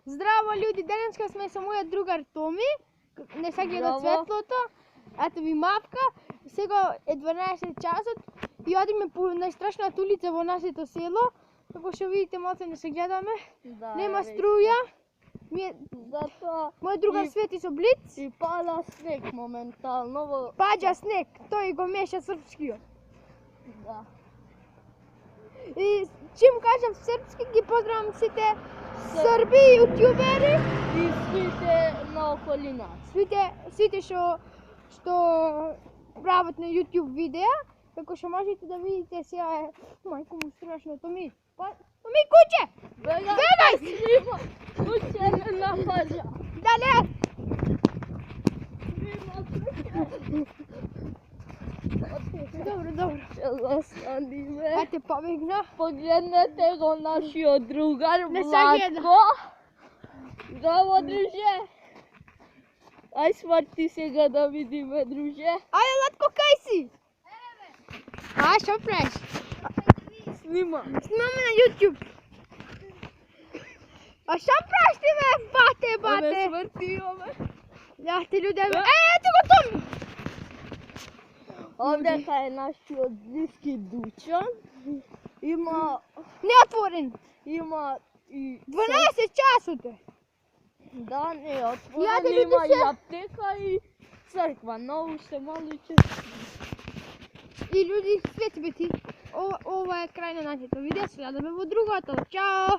Здраво ljudi, денеска сме со мојот другар Томи. Не се гледа светлото. Ето ви мапка. Сега е 12 часот и одиме по најстрашната улица во нашето село. Како што видите, малце не се гледаме. Да, Нема струја. Затоа Мојот другар свети со блиц. и пала снег моментално во... Паѓа снег. Тој го меша српскиот. Да. И чим кажам српски, ги поздравам сите срби и јутјубери. И сите на околина. Сите што прават на YouTube видеа, како што можете да видите сега е мајко му страшно Томи. Томи куче! Бегај! Снима! Куче не напаѓа! Дале! Снима куче! Добро. Ќе застаниме. Ете побегна. Погледнете го нашиот другар Не се гледа. Владко. Здраво, друже! Ај смрти сега да видиме, друже. Ајде, Латко, кај си? Што правиш? Снима. Снимаме на YouTube. А што правиш ти, бе? Бате. Не смрти, ome. Ја ти луѓе, ето го Томи. Овдека е нашиот блиски Дучан. Има Неотворен. и 12 часот е. да, не е Ја отворен, да има видите и се. аптека и црква, но уште мало и И луѓе, свети бе ти. Ова е крај на нашето видео, следаме во другото. Чао!